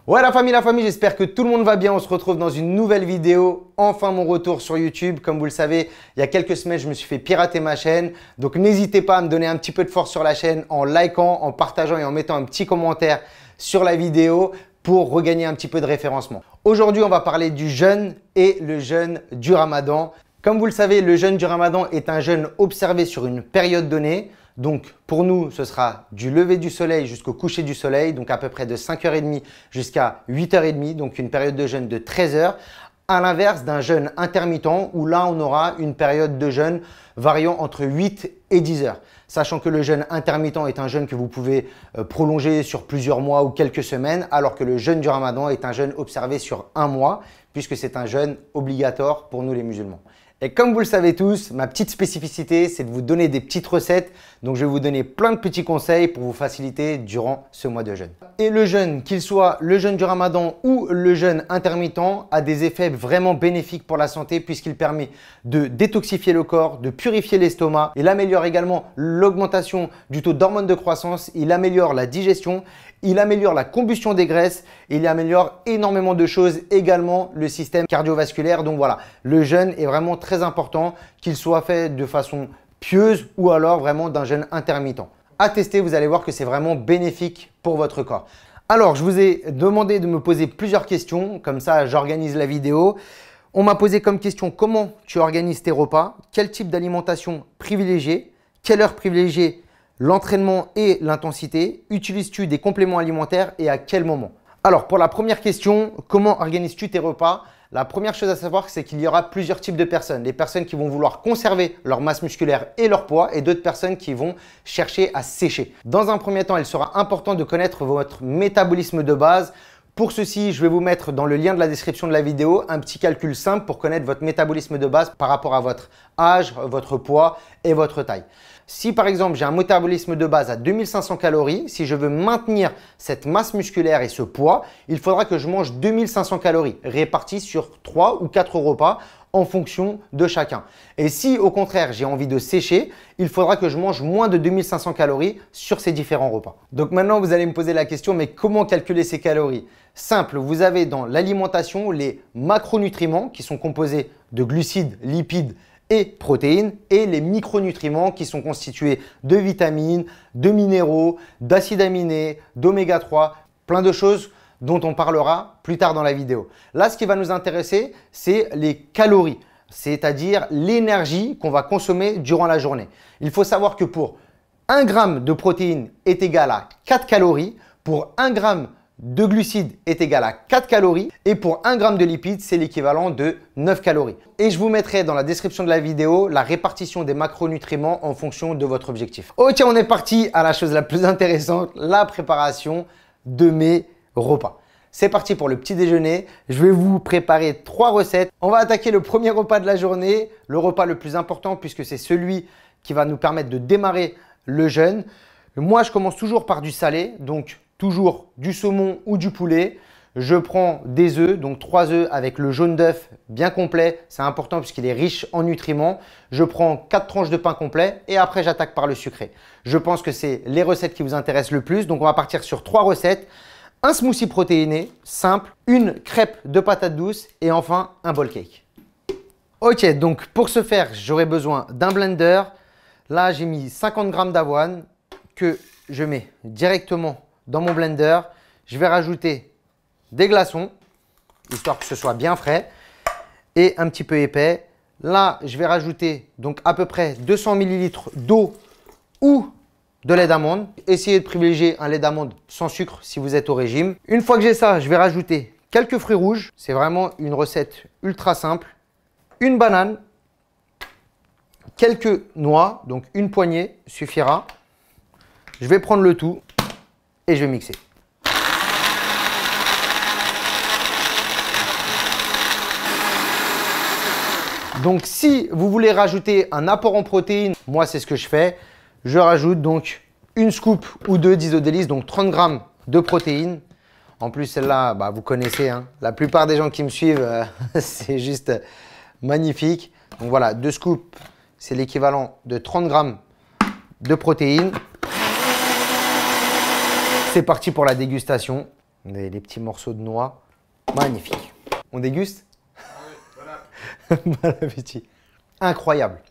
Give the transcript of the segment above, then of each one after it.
Ouais la famille, j'espère que tout le monde va bien. On se retrouve dans une nouvelle vidéo. Enfin mon retour sur YouTube. Comme vous le savez, il y a quelques semaines, je me suis fait pirater ma chaîne. Donc n'hésitez pas à me donner un petit peu de force sur la chaîne en likant, en partageant et en mettant un petit commentaire sur la vidéo pour regagner un petit peu de référencement. Aujourd'hui, on va parler du jeûne et le jeûne du Ramadan. Comme vous le savez, le jeûne du Ramadan est un jeûne observé sur une période donnée. Donc, pour nous, ce sera du lever du soleil jusqu'au coucher du soleil, donc à peu près de 5h30 jusqu'à 8h30, donc une période de jeûne de 13 heures, à l'inverse d'un jeûne intermittent où là, on aura une période de jeûne variant entre 8 et 10 heures. Sachant que le jeûne intermittent est un jeûne que vous pouvez prolonger sur plusieurs mois ou quelques semaines, alors que le jeûne du Ramadan est un jeûne observé sur un mois, puisque c'est un jeûne obligatoire pour nous les musulmans. Et comme vous le savez tous, ma petite spécificité, c'est de vous donner des petites recettes. Donc, je vais vous donner plein de petits conseils pour vous faciliter durant ce mois de jeûne. Et le jeûne, qu'il soit le jeûne du Ramadan ou le jeûne intermittent, a des effets vraiment bénéfiques pour la santé puisqu'il permet de détoxifier le corps, de purifier l'estomac. Il améliore également l'augmentation du taux d'hormones de croissance. Il améliore la digestion. Il améliore la combustion des graisses, il améliore énormément de choses, également le système cardiovasculaire. Donc voilà, le jeûne est vraiment très important, qu'il soit fait de façon pieuse ou alors vraiment d'un jeûne intermittent. À tester, vous allez voir que c'est vraiment bénéfique pour votre corps. Alors, je vous ai demandé de me poser plusieurs questions, comme ça j'organise la vidéo. On m'a posé comme question comment tu organises tes repas, quel type d'alimentation privilégier, quelle heure privilégier l'entraînement et l'intensité, utilises-tu des compléments alimentaires et à quel moment? Alors, pour la première question, comment organises-tu tes repas? La première chose à savoir, c'est qu'il y aura plusieurs types de personnes. Des personnes qui vont vouloir conserver leur masse musculaire et leur poids et d'autres personnes qui vont chercher à sécher. Dans un premier temps, il sera important de connaître votre métabolisme de base. Pour ceci, je vais vous mettre dans le lien de la description de la vidéo un petit calcul simple pour connaître votre métabolisme de base par rapport à votre âge, votre poids et votre taille. Si par exemple, j'ai un métabolisme de base à 2500 calories, si je veux maintenir cette masse musculaire et ce poids, il faudra que je mange 2500 calories réparties sur 3 ou 4 repas en fonction de chacun. Et si au contraire, j'ai envie de sécher, il faudra que je mange moins de 2500 calories sur ces différents repas. Donc maintenant, vous allez me poser la question, mais comment calculer ces calories? Simple, vous avez dans l'alimentation les macronutriments qui sont composés de glucides, lipides et protéines et les micronutriments qui sont constitués de vitamines, de minéraux, d'acides aminés, d'oméga 3, plein de choses dont on parlera plus tard dans la vidéo. Là, ce qui va nous intéresser, c'est les calories, c'est-à-dire l'énergie qu'on va consommer durant la journée. Il faut savoir que pour 1 g de protéines est égal à 4 calories, pour 1 g de glucides est égal à 4 calories et pour 1 g de lipides, c'est l'équivalent de 9 calories. Et je vous mettrai dans la description de la vidéo la répartition des macronutriments en fonction de votre objectif. Ok, on est parti à la chose la plus intéressante, la préparation de mes repas. C'est parti pour le petit déjeuner. Je vais vous préparer 3 recettes. On va attaquer le premier repas de la journée, le repas le plus important puisque c'est celui qui va nous permettre de démarrer le jeûne. Moi, je commence toujours par du salé, donc toujours du saumon ou du poulet. Je prends des œufs, donc 3 œufs avec le jaune d'œuf bien complet. C'est important puisqu'il est riche en nutriments. Je prends 4 tranches de pain complet et après, j'attaque par le sucré. Je pense que c'est les recettes qui vous intéressent le plus. Donc, on va partir sur 3 recettes. Un smoothie protéiné, simple, une crêpe de patates douces et enfin un bowl cake. Ok, donc pour ce faire, j'aurai besoin d'un blender. Là, j'ai mis 50 g d'avoine que je mets directement dans mon blender. Je vais rajouter des glaçons, histoire que ce soit bien frais et un petit peu épais. Là, je vais rajouter donc à peu près 200 ml d'eau ou de lait d'amande. Essayez de privilégier un lait d'amande sans sucre si vous êtes au régime. Une fois que j'ai ça, je vais rajouter quelques fruits rouges. C'est vraiment une recette ultra simple. Une banane, quelques noix, donc une poignée suffira. Je vais prendre le tout et je vais mixer. Donc, si vous voulez rajouter un apport en protéines, moi, c'est ce que je fais. Je rajoute donc une scoop ou deux d'isodélice, donc 30 g de protéines. En plus, celle-là, bah, vous connaissez, hein. La plupart des gens qui me suivent, c'est juste magnifique. Donc voilà, 2 scoops, c'est l'équivalent de 30 g de protéines. C'est parti pour la dégustation. On a les petits morceaux de noix. Magnifique. On déguste? Bon appétit. Incroyable.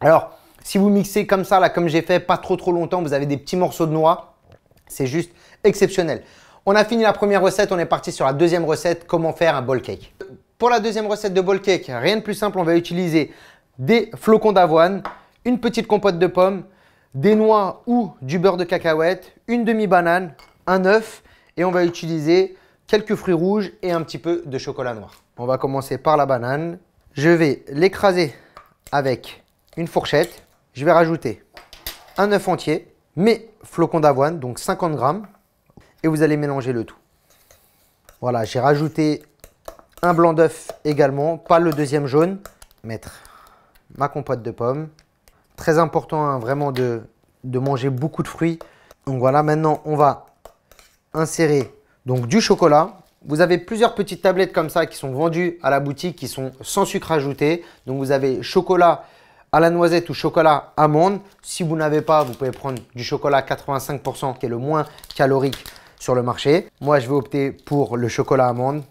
Alors, si vous mixez comme ça, là, comme j'ai fait, pas trop longtemps, vous avez des petits morceaux de noix. C'est juste exceptionnel. On a fini la première recette, on est parti sur la deuxième recette, comment faire un ball cake. Pour la deuxième recette de ball cake, rien de plus simple, on va utiliser des flocons d'avoine, une petite compote de pommes, des noix ou du beurre de cacahuète, une demi-banane, un œuf et on va utiliser quelques fruits rouges et un petit peu de chocolat noir. On va commencer par la banane. Je vais l'écraser avec une fourchette. Je vais rajouter un œuf entier, mes flocons d'avoine, donc 50 grammes. Et vous allez mélanger le tout. Voilà, j'ai rajouté un blanc d'œuf également, pas le deuxième jaune. Mettre ma compote de pommes. Très important hein, vraiment de manger beaucoup de fruits. Donc voilà, maintenant on va insérer donc du chocolat. Vous avez plusieurs petites tablettes comme ça qui sont vendues à la boutique, qui sont sans sucre ajouté. Donc vous avez chocolat à la noisette ou chocolat amande. Si vous n'avez pas, vous pouvez prendre du chocolat 85% qui est le moins calorique sur le marché. Moi, je vais opter pour le chocolat amande.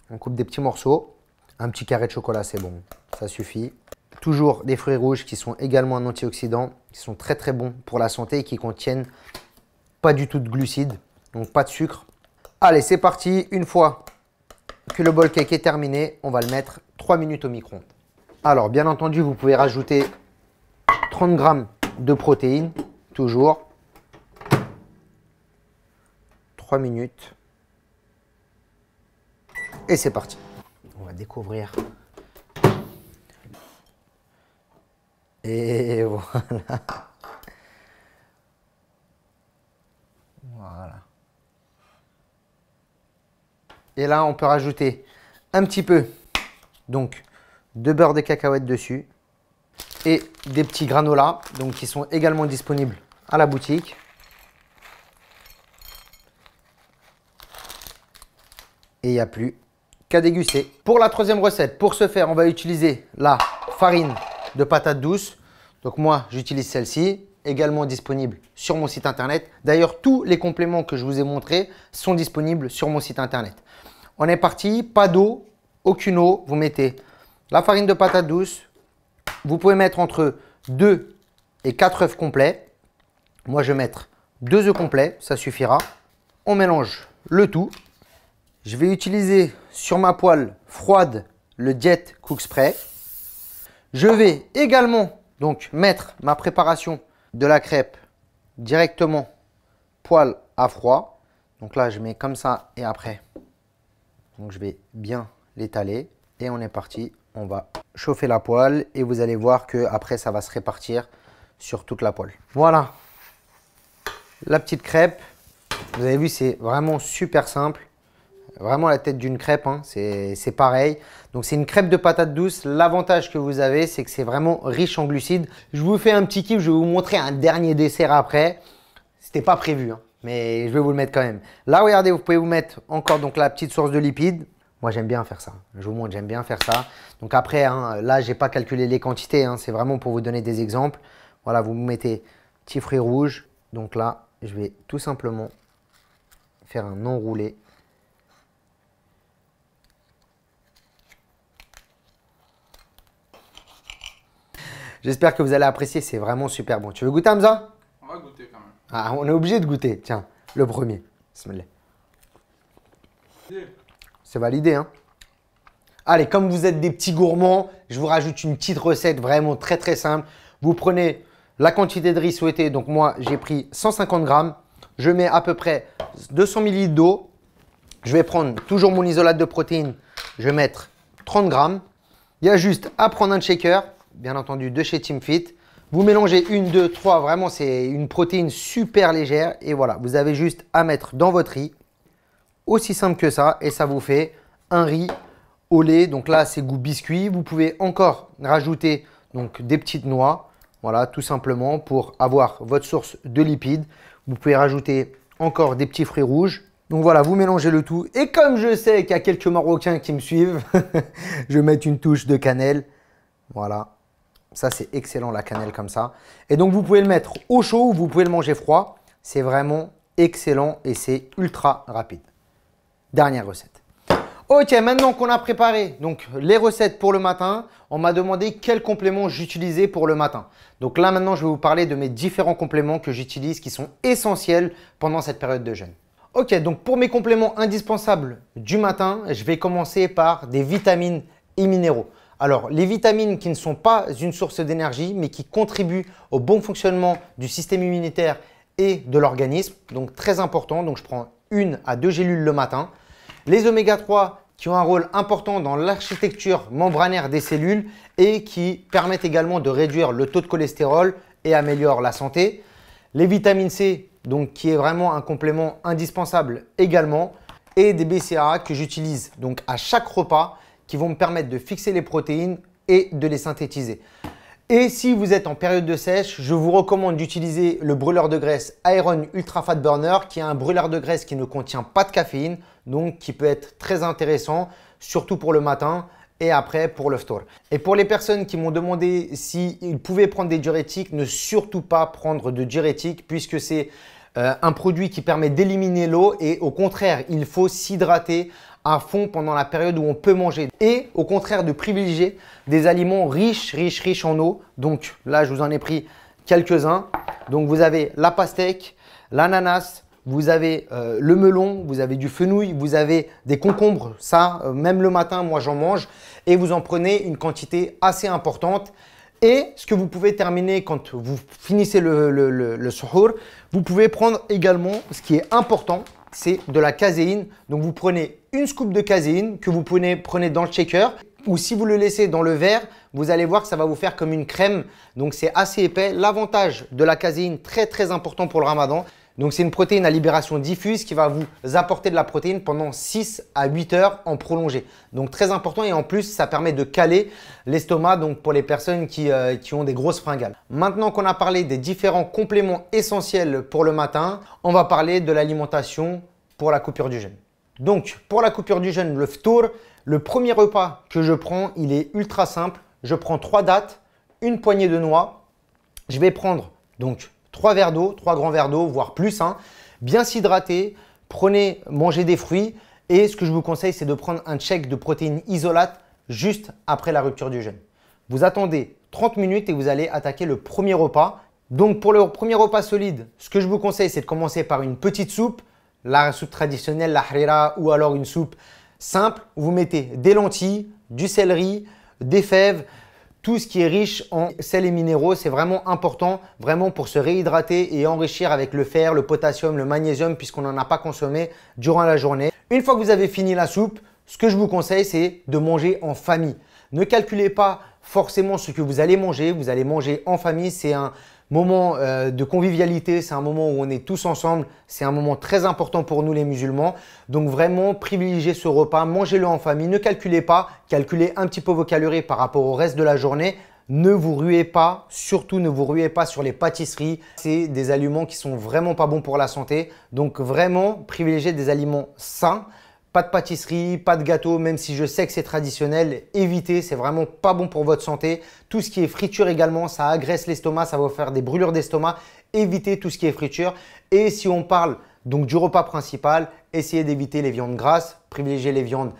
On coupe des petits morceaux. Un petit carré de chocolat, c'est bon. Ça suffit. Toujours des fruits rouges qui sont également un antioxydant, qui sont très bons pour la santé et qui contiennent pas du tout de glucides, donc pas de sucre. Allez, c'est parti. Une fois que le ball cake est terminé, on va le mettre 3 minutes au micro-ondes. Alors, bien entendu, vous pouvez rajouter 30 grammes de protéines, toujours. 3 minutes. Et c'est parti. On va découvrir. Et voilà. Voilà. Et là, on peut rajouter un petit peu donc, de beurre de cacahuète dessus et des petits granolas donc, qui sont également disponibles à la boutique. Et il n'y a plus qu'à déguster. Pour la troisième recette, pour ce faire, on va utiliser la farine de patates douces. Donc moi, j'utilise celle-ci, également disponible sur mon site internet. D'ailleurs, tous les compléments que je vous ai montrés sont disponibles sur mon site internet. On est parti, pas d'eau, aucune eau. Vous mettez la farine de patates douces. Vous pouvez mettre entre 2 et 4 œufs complets. Moi, je vais mettre 2 œufs complets, ça suffira. On mélange le tout. Je vais utiliser sur ma poêle froide le Diet Cook Spray. Je vais également donc mettre ma préparation de la crêpe directement poêle à froid. Donc là, je mets comme ça et après, donc je vais bien l'étaler et on est parti. On va chauffer la poêle et vous allez voir que après ça va se répartir sur toute la poêle. Voilà, la petite crêpe. Vous avez vu, c'est vraiment super simple. Vraiment la tête d'une crêpe, hein. C'est pareil. Donc c'est une crêpe de patates douces. L'avantage que vous avez, c'est que c'est vraiment riche en glucides. Je vous fais un petit kiff, je vais vous montrer un dernier dessert après. C'était pas prévu, hein, mais je vais vous le mettre quand même. Là, regardez, vous pouvez vous mettre encore donc, la petite source de lipides. Moi, j'aime bien faire ça. Je vous montre, j'aime bien faire ça. Donc après, hein, là, je n'ai pas calculé les quantités. Hein, c'est vraiment pour vous donner des exemples. Voilà, vous mettez petit fruit rouge. Donc là, je vais tout simplement faire un enroulé. J'espère que vous allez apprécier, c'est vraiment super bon. Tu veux goûter, Hamza? On va goûter quand même. Ah, on est obligé de goûter. Tiens, le premier. Bismillah. C'est validé, hein? Allez, comme vous êtes des petits gourmands, je vous rajoute une petite recette vraiment très simple. Vous prenez la quantité de riz souhaitée. Donc moi, j'ai pris 150 grammes. Je mets à peu près 200 ml d'eau. Je vais prendre toujours mon isolate de protéines. Je vais mettre 30 grammes. Il y a juste à prendre un shaker. Bien entendu, de chez Team Fit. Vous mélangez 1, 2, 3. Vraiment, c'est une protéine super légère. Et voilà, vous avez juste à mettre dans votre riz. Aussi simple que ça. Et ça vous fait un riz au lait. Donc là, c'est goût biscuit. Vous pouvez encore rajouter donc, des petites noix. Voilà, tout simplement pour avoir votre source de lipides. Vous pouvez rajouter encore des petits fruits rouges. Donc voilà, vous mélangez le tout. Et comme je sais qu'il y a quelques Marocains qui me suivent, je vais mettre une touche de cannelle. Voilà. Ça, c'est excellent, la cannelle comme ça. Et donc, vous pouvez le mettre au chaud ou vous pouvez le manger froid. C'est vraiment excellent et c'est ultra rapide. dernière recette. Ok, maintenant qu'on a préparé donc, les recettes pour le matin, on m'a demandé quels compléments j'utilisais pour le matin. Donc là, maintenant, je vais vous parler de mes différents compléments que j'utilise qui sont essentiels pendant cette période de jeûne. Ok, donc pour mes compléments indispensables du matin, je vais commencer par des vitamines et minéraux. Alors, les vitamines qui ne sont pas une source d'énergie, mais qui contribuent au bon fonctionnement du système immunitaire et de l'organisme. Donc, très important. Donc, je prends 1 à 2 gélules le matin. Les oméga 3 qui ont un rôle important dans l'architecture membranaire des cellules et qui permettent également de réduire le taux de cholestérol et améliorent la santé. Les vitamines C, donc qui est vraiment un complément indispensable également. Et des BCAA que j'utilise donc à chaque repas qui vont me permettre de fixer les protéines et de les synthétiser. Et si vous êtes en période de sèche, je vous recommande d'utiliser le brûleur de graisse Iron Ultra Fat Burner qui est un brûleur de graisse qui ne contient pas de caféine, donc qui peut être très intéressant, surtout pour le matin et après pour le ftour. Et pour les personnes qui m'ont demandé s'ils pouvaient prendre des diurétiques, ne surtout pas prendre de diurétiques puisque c'est un produit qui permet d'éliminer l'eau et au contraire, il faut s'hydrater à fond pendant la période où on peut manger. Et au contraire de privilégier des aliments riches en eau. Donc là, je vous en ai pris quelques-uns. Donc vous avez la pastèque, l'ananas, vous avez le melon, vous avez du fenouil, vous avez des concombres. Ça, même le matin, moi j'en mange. Et vous en prenez une quantité assez importante. Et ce que vous pouvez terminer quand vous finissez le suhour, vous pouvez prendre également, ce qui est important, c'est de la caséine. Donc, vous prenez une scoop de caséine que vous prenez dans le shaker ou si vous le laissez dans le verre, vous allez voir que ça va vous faire comme une crème. Donc, c'est assez épais. L'avantage de la caséine, très important pour le ramadan. Donc, c'est une protéine à libération diffuse qui va vous apporter de la protéine pendant 6 à 8 heures en prolongé. Donc, très important et en plus, ça permet de caler l'estomac donc pour les personnes qui ont des grosses fringales. Maintenant qu'on a parlé des différents compléments essentiels pour le matin, on va parler de l'alimentation pour la coupure du jeûne. Donc, pour la coupure du jeûne, le ftour, le premier repas que je prends, il est ultra simple. Je prends 3 dattes, une poignée de noix. Je vais prendre donc 3 verres d'eau, 3 grands verres d'eau, voire plus. Bien s'hydrater, mangez des fruits. Et ce que je vous conseille, c'est de prendre un shake de protéines isolates juste après la rupture du jeûne. Vous attendez 30 minutes et vous allez attaquer le premier repas. Donc, pour le premier repas solide, ce que je vous conseille, c'est de commencer par une petite soupe. La soupe traditionnelle, la harira ou alors une soupe simple. Vous mettez des lentilles, du céleri, des fèves. Tout ce qui est riche en sel et minéraux, c'est vraiment important vraiment pour se réhydrater et enrichir avec le fer, le potassium, le magnésium puisqu'on n'en a pas consommé durant la journée. Une fois que vous avez fini la soupe, ce que je vous conseille, c'est de manger en famille. Ne calculez pas forcément ce que vous allez manger en famille. C'est un moment de convivialité, c'est un moment où on est tous ensemble. C'est un moment très important pour nous les musulmans. Donc vraiment, privilégiez ce repas, mangez-le en famille. Ne calculez pas, calculez un petit peu vos calories par rapport au reste de la journée. Ne vous ruez pas, surtout ne vous ruez pas sur les pâtisseries. C'est des aliments qui sont vraiment pas bons pour la santé. Donc vraiment, privilégiez des aliments sains. Pas de pâtisserie, pas de gâteau, même si je sais que c'est traditionnel, évitez, c'est vraiment pas bon pour votre santé. Tout ce qui est friture également, ça agresse l'estomac, ça va vous faire des brûlures d'estomac. Évitez tout ce qui est friture. Et si on parle donc du repas principal, essayez d'éviter les viandes grasses, privilégiez les viandes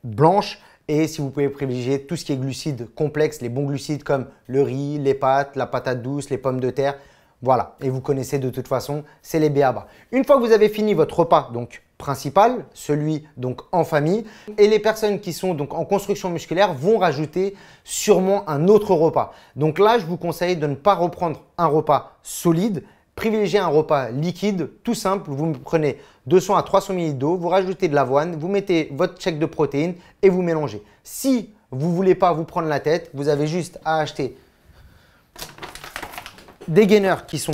blanches. Et si vous pouvez privilégier tout ce qui est glucides complexes, les bons glucides comme le riz, les pâtes, la patate douce, les pommes de terre. Voilà, et vous connaissez de toute façon, c'est les b.a.-ba. Une fois que vous avez fini votre repas donc principal, celui donc en famille, et les personnes qui sont donc en construction musculaire vont rajouter sûrement un autre repas. Donc là, je vous conseille de ne pas reprendre un repas solide, privilégiez un repas liquide, tout simple. Vous prenez 200 à 300 ml d'eau, vous rajoutez de l'avoine, vous mettez votre shake de protéines et vous mélangez. Si vous ne voulez pas vous prendre la tête, vous avez juste à acheter des gainers qui sont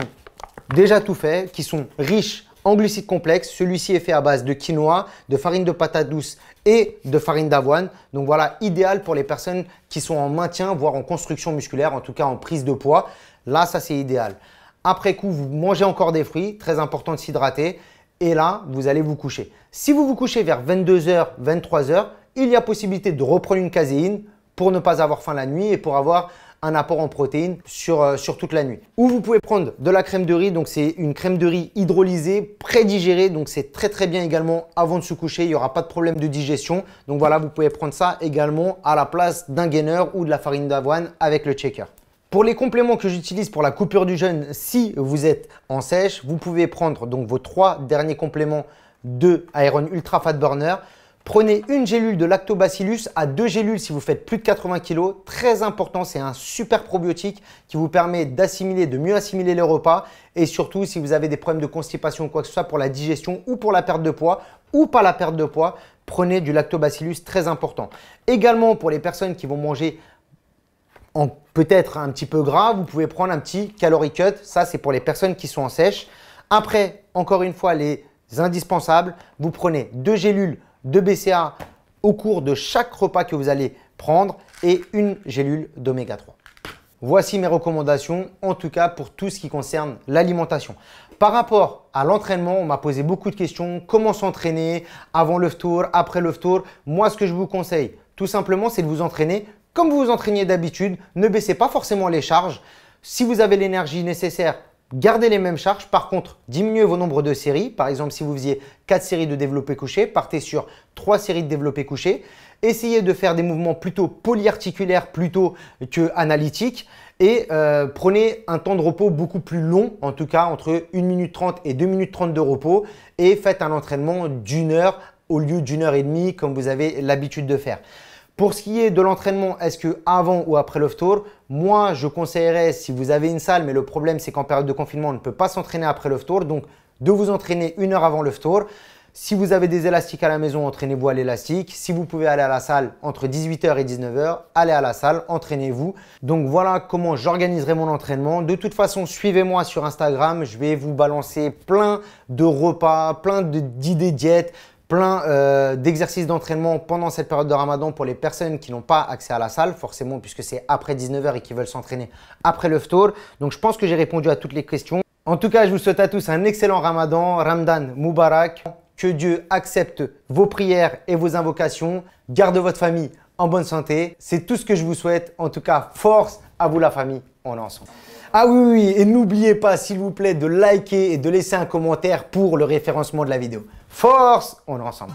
déjà tout faits, qui sont riches en glucides complexes. Celui-ci est fait à base de quinoa, de farine de patate douce et de farine d'avoine. Donc voilà, idéal pour les personnes qui sont en maintien, voire en construction musculaire, en tout cas en prise de poids. Là, ça c'est idéal. Après coup, vous mangez encore des fruits, très important de s'hydrater. Et là, vous allez vous coucher. Si vous vous couchez vers 22 h, 23 h, il y a possibilité de reprendre une caséine pour ne pas avoir faim la nuit et pour avoir un apport en protéines sur toute la nuit. Ou vous pouvez prendre de la crème de riz, donc c'est une crème de riz hydrolysée, pré-digérée, donc c'est très bien également avant de se coucher, il n'y aura pas de problème de digestion. Donc voilà, vous pouvez prendre ça également à la place d'un gainer ou de la farine d'avoine avec le shaker. Pour les compléments que j'utilise pour la coupure du jeûne, si vous êtes en sèche, vous pouvez prendre donc vos 3 derniers compléments de Iron Ultra Fat Burner. Prenez une gélule de Lactobacillus à 2 gélules si vous faites plus de 80 kg. Très important, c'est un super probiotique qui vous permet d'assimiler, de mieux assimiler les repas. Et surtout, si vous avez des problèmes de constipation ou quoi que ce soit pour la digestion ou pour la perte de poids ou pas la perte de poids, prenez du Lactobacillus, très important. Également pour les personnes qui vont manger peut-être un petit peu gras, vous pouvez prendre un petit calorie cut. Ça, c'est pour les personnes qui sont en sèche. Après, encore une fois, les indispensables, vous prenez 2 gélules de BCA au cours de chaque repas que vous allez prendre et une gélule d'oméga 3. Voici mes recommandations, en tout cas pour tout ce qui concerne l'alimentation. Par rapport à l'entraînement, on m'a posé beaucoup de questions. Comment s'entraîner avant le tour, après le tour? Moi, ce que je vous conseille, tout simplement, c'est de vous entraîner comme vous vous entraîniez d'habitude. Ne baissez pas forcément les charges. Si vous avez l'énergie nécessaire, gardez les mêmes charges. Par contre, diminuez vos nombres de séries. Par exemple, si vous faisiez 4 séries de développé couché, partez sur 3 séries de développé couché. Essayez de faire des mouvements plutôt polyarticulaires plutôt que analytiques. Et prenez un temps de repos beaucoup plus long, en tout cas entre 1 minute 30 et 2 minutes 30 de repos. Et faites un entraînement d'1 heure au lieu d'1 heure et demie comme vous avez l'habitude de faire. Pour ce qui est de l'entraînement, est-ce que avant ou après le tour? Moi, je conseillerais, si vous avez une salle, mais le problème, c'est qu'en période de confinement, on ne peut pas s'entraîner après le tour, donc de vous entraîner 1 heure avant le tour. Si vous avez des élastiques à la maison, entraînez-vous à l'élastique. Si vous pouvez aller à la salle entre 18 h et 19 h, allez à la salle, entraînez-vous. Donc voilà comment j'organiserai mon entraînement. De toute façon, suivez-moi sur Instagram. Je vais vous balancer plein de repas, plein d'idées diètes, plein d'exercices d'entraînement pendant cette période de Ramadan pour les personnes qui n'ont pas accès à la salle, forcément puisque c'est après 19 h et qui veulent s'entraîner après le ftour. Donc je pense que j'ai répondu à toutes les questions. En tout cas, je vous souhaite à tous un excellent Ramadan, Ramadan Moubarak. Que Dieu accepte vos prières et vos invocations. Garde votre famille en bonne santé. C'est tout ce que je vous souhaite. En tout cas, force à vous la famille. On est ensemble. Ah oui, et n'oubliez pas s'il vous plaît de liker et de laisser un commentaire pour le référencement de la vidéo. Force, on est ensemble.